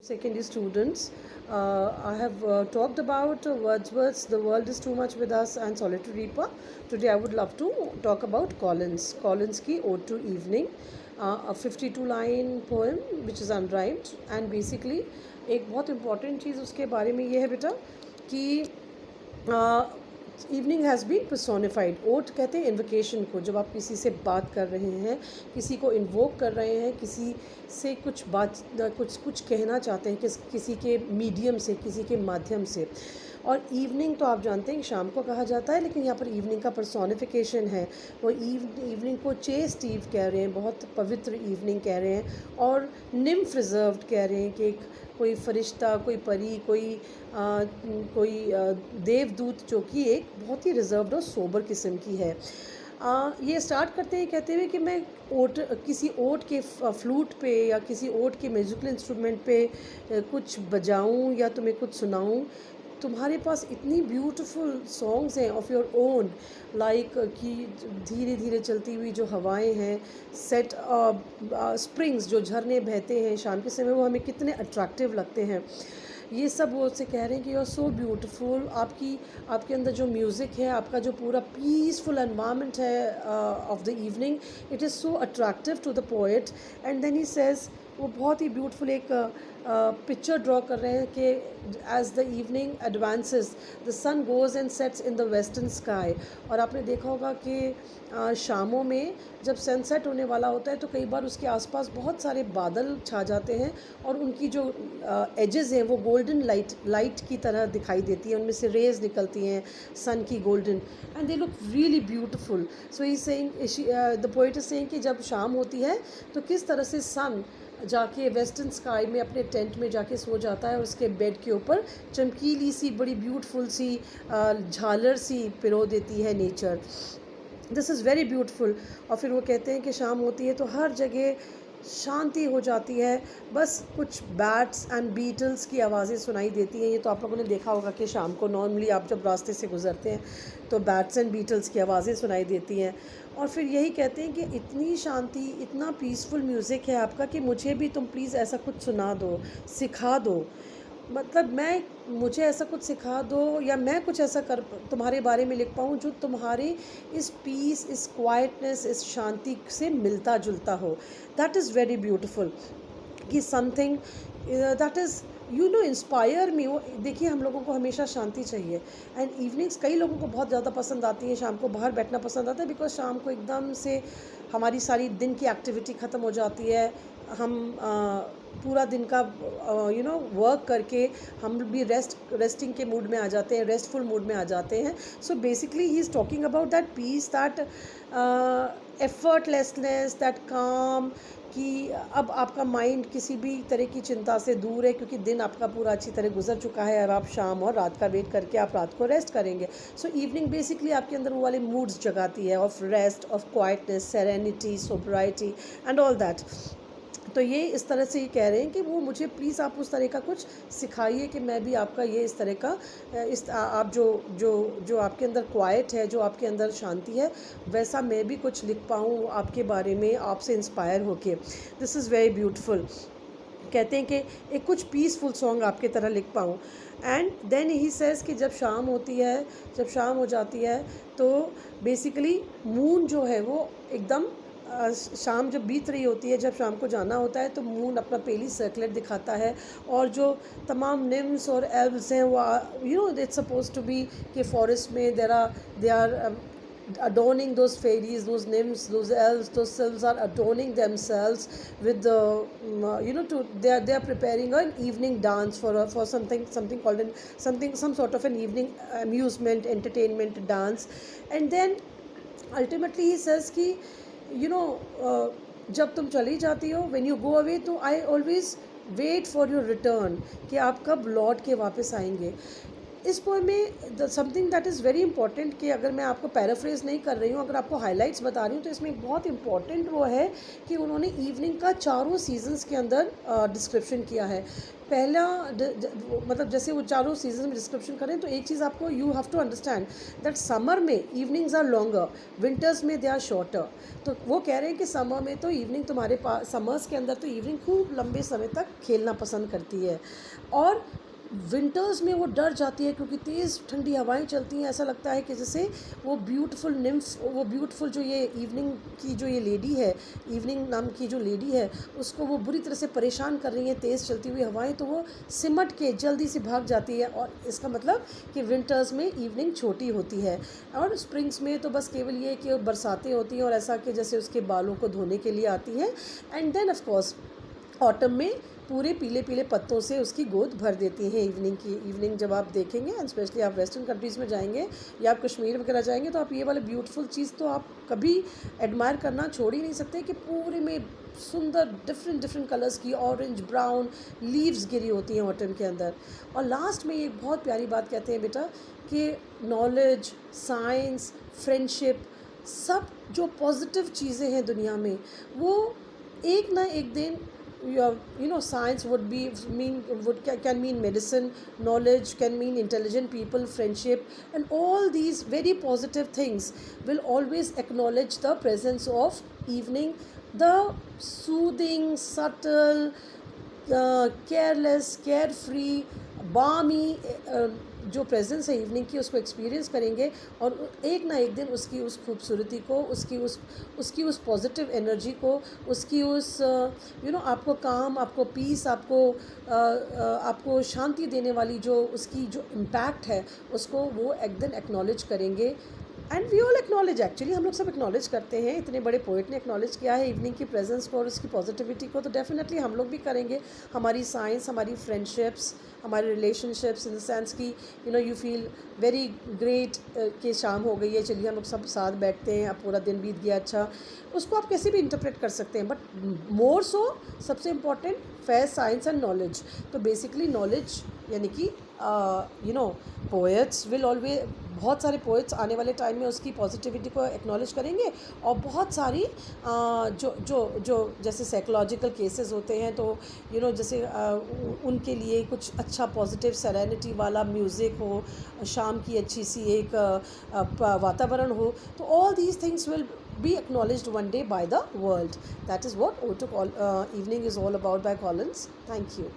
secondary students. I have talked about Wordsworth's The World is Too Much with Us and Solitary Reaper. Today I would love to talk about Collins की Ode to Evening, a 52 line poem which is unrhymed, and basically एक बहुत important चीज़ उसके बारे में ये है बेटा कि इवनिंग हैज़ बीन पर्सोनिफाइड. ओट कहते हैं इन्वोकेशन को, जब आप किसी से बात कर रहे हैं, किसी को इन्वोक कर रहे हैं, किसी से कुछ कहना चाहते हैं, किसी के मीडियम से, किसी के माध्यम से. और इवनिंग तो आप जानते हैं शाम को कहा जाता है, लेकिन यहाँ पर इवनिंग का पर्सोनिफिकेशन है. वो इवनिंग को चेस्ट ईव कह रहे हैं, बहुत पवित्र इवनिंग कह रहे हैं, और निम्फ रिजर्व्ड कह रहे हैं कि कोई फरिश्ता, कोई परी, कोई देवदूत जो कि एक बहुत ही रिजर्व्ड और सोबर किस्म की है. ये स्टार्ट करते हैं कहते हुए कि मैं किसी ओट के फ्लूट पे या किसी ओट के म्यूजिकल इंस्ट्रूमेंट पे कुछ बजाऊं या तुम्हें कुछ सुनाऊं. तुम्हारे पास इतनी ब्यूटीफुल सॉन्ग्स हैं ऑफ योर ओन, लाइक कि धीरे धीरे चलती हुई जो हवाएं हैं, सेट स्प्रिंग्स जो झरने बहते हैं शाम के समय, वो हमें कितने अट्रैक्टिव लगते हैं. ये सब वो उससे कह रहे हैं कि यू आर सो ब्यूटीफुल. आपके अंदर जो म्यूज़िक है, आपका जो पूरा पीसफुल एनवायरनमेंट है of the evening, it is so attractive to the poet. And then he says, वो बहुत ही ब्यूटीफुल एक पिक्चर ड्रॉ कर रहे हैं कि as the evening advances the sun goes and sets in the western sky. और आपने देखा होगा कि शामों में जब सनसेट होने वाला होता है तो कई बार उसके आसपास बहुत सारे बादल छा जाते हैं और उनकी जो एजेस हैं वो गोल्डन लाइट की तरह दिखाई देती है, उनमें से रेज निकलती हैं सन की golden, and they look really beautiful. So he saying, the poet is saying कि जब शाम होती है तो किस तरह से सन जाके वेस्टर्न स्काई में अपने टेंट में जाके सो जाता है और उसके बेड के ऊपर चमकीली सी बड़ी ब्यूटीफुल सी झालर सी पिरो देती है nature. This is very beautiful. और फिर वो कहते हैं कि शाम होती है तो हर जगह शांति हो जाती है, बस कुछ बैट्स एंड बीटल्स की आवाज़ें सुनाई देती हैं. ये तो आप लोगों ने देखा होगा कि शाम को नॉर्मली आप जब रास्ते से गुजरते हैं तो बैट्स एंड बीटल्स की आवाज़ें सुनाई देती हैं. और फिर यही कहते हैं कि इतनी शांति, इतना पीसफुल म्यूज़िक है आपका कि मुझे भी तुम प्लीज़ ऐसा कुछ सुना दो, सिखा दो. मतलब मुझे ऐसा कुछ सिखा दो या मैं कुछ ऐसा तुम्हारे बारे में लिख पाऊँ जो तुम्हारे इस पीस, इस क्वाइटनेस, इस शांति से मिलता जुलता हो. दैट इज़ वेरी ब्यूटीफुल कि something that is inspire me. वो देखिए, हम लोगों को हमेशा शांति चाहिए, एंड इवनिंग्स कई लोगों को बहुत ज़्यादा पसंद आती हैं. शाम को बाहर बैठना पसंद आता है बिकॉज शाम को एकदम से हमारी सारी दिन की एक्टिविटी ख़त्म हो जाती है. हम पूरा दिन का वर्क करके हम भी रेस्टिंग के मूड में आ जाते हैं, रेस्टफुल मूड में आ जाते हैं. So basically he is talking about that peace, that effortlessness, that calm, कि अब आपका माइंड किसी भी तरह की चिंता से दूर है क्योंकि दिन आपका पूरा अच्छी तरह गुजर चुका है. अब आप शाम और रात का वेट करके आप रात को रेस्ट करेंगे. सो इवनिंग बेसिकली आपके अंदर वो वाले मूड्स जगाती है of rest, of quietness, serenity, sobriety and all that. तो ये इस तरह से ही कह रहे हैं कि वो मुझे प्लीज़ आप उस तरह का कुछ सिखाइए कि मैं भी आपका ये इस तरह का आप जो आपके अंदर क्वाइट है, जो आपके अंदर शांति है, वैसा मैं भी कुछ लिख पाऊँ आपके बारे में, आपसे इंस्पायर होके. This is very beautiful. कहते हैं कि एक कुछ पीसफुल सॉन्ग आपके तरह लिख पाऊँ. एंड देन ही सेज़ कि जब शाम होती है, जब शाम हो जाती है तो बेसिकली मून जो है वो एकदम शाम जब बीत रही होती है, जब शाम को जाना होता है तो मून अपना पेली सर्कुलेट दिखाता है, और जो तमाम निम्स और एल्व्स हैं वो इट्स सपोज टू बी कि फॉरेस्ट में they are adorning those fairies, those nymphs, those elves, those sylphs are adorning themselves with the they are preparing an evening dance for something called some sort of an evening amusement, entertainment dance. And then ultimately he says कि जब तुम चली जाती हो, when you go away, तो I always wait for your return, कि आप कब लौट के वापस आएंगे. इस पोएम में something that is very important, कि अगर मैं आपको पैराफ्रेज नहीं कर रही हूँ, अगर आपको हाइलाइट्स बता रही हूँ, तो इसमें एक बहुत इंपॉर्टेंट वो है कि उन्होंने इवनिंग का चारों सीजन्स के अंदर डिस्क्रिप्शन किया है। पहला मतलब जैसे वो चारों सीजन में डिस्क्रिप्शन करें, तो एक चीज़ आपको you have to understand that summer में इवनिंग्स आर लॉन्गर, विंटर्स में दे आर शॉर्टर। तो वो कह रहे हैं कि समर में तो इवनिंग तुम्हारे पास, समर्स के अंदर तो इवनिंग खूब लंबे समय तक खेलना पसंद करती है, और विंटर्स में वो डर जाती है क्योंकि तेज़ ठंडी हवाएं चलती हैं। ऐसा लगता है कि जैसे वो ब्यूटीफुल निम्फ, वो ब्यूटीफुल जो ये इवनिंग की जो ये लेडी है, इवनिंग नाम की जो लेडी है, उसको वो बुरी तरह से परेशान कर रही हैं तेज़ चलती हुई हवाएं, तो वो सिमट के जल्दी से भाग जाती है। और इसका मतलब कि विंटर्स में इवनिंग छोटी होती है, और स्प्रिंग्स में तो बस केवल ये कि बरसातें होती हैं और ऐसा कि जैसे उसके बालों को धोने के लिए आती है। And then of course autumn में पूरे पीले पीले पत्तों से उसकी गोद भर देती है इवनिंग की। इवनिंग जब आप देखेंगे, एंड स्पेशली आप वेस्टर्न कंट्रीज़ में जाएंगे या आप कश्मीर वगैरह जाएंगे, तो आप ये वाले ब्यूटीफुल चीज़ तो आप कभी एडमायर करना छोड़ ही नहीं सकते, कि पूरे में सुंदर डिफरेंट डिफरेंट कलर्स की ऑरेंज ब्राउन लीव्स गिरी होती हैं ऑटम के अंदर। और लास्ट में एक बहुत प्यारी बात कहते हैं बेटा, कि नॉलेज, साइंस, फ्रेंडशिप, सब जो पॉजिटिव चीज़ें हैं दुनिया में, वो एक ना एक दिन, science can mean medicine, knowledge can mean intelligent people, friendship, and all these very positive things will always acknowledge the presence of evening, the soothing, subtle, careless, carefree, balmy जो प्रेजेंस है इवनिंग की, उसको experience करेंगे, और एक ना एक दिन उसकी उस खूबसूरती को, उसकी उस पॉजिटिव एनर्जी को, उसकी उस आपको काम, आपको पीस, आपको शांति देने वाली जो उसकी जो इम्पैक्ट है, उसको वो एक दिन एक्नॉलेज करेंगे। And we all acknowledge, actually हम लोग सब एक्नॉलेज करते हैं, इतने बड़े पोइट ने एक्नॉलेज किया है इवनिंग की प्रेजेंस को और उसकी पॉजिटिविटी को, तो डेफिनेटली हम लोग भी करेंगे। हमारी साइंस, हमारी फ्रेंडशिप्स, हमारे रिलेशनशिप्स, इन द सेंस कि यू फील वेरी ग्रेट कि शाम हो गई है, चलिए हम लोग सब साथ बैठते हैं, अब पूरा दिन बीत गया, अच्छा, उसको आप कैसे भी इंटरप्रेट कर सकते हैं, बट मोर सो सबसे important fair science and knowledge. तो बेसिकली नॉलेज यानी कि पोएट्स विल ऑलवेज, बहुत सारे पोएट्स आने वाले टाइम में उसकी पॉजिटिविटी को एक्नॉलेज करेंगे, और बहुत सारी जो जैसे साइकोलॉजिकल केसेस होते हैं, तो जैसे उनके लिए कुछ अच्छा पॉजिटिव सेरेनिटी वाला म्यूज़िक हो, शाम की अच्छी सी एक वातावरण हो, तो all these things will be acknowledged one day by the world. That is what Evening is all about by Collins. Thank you.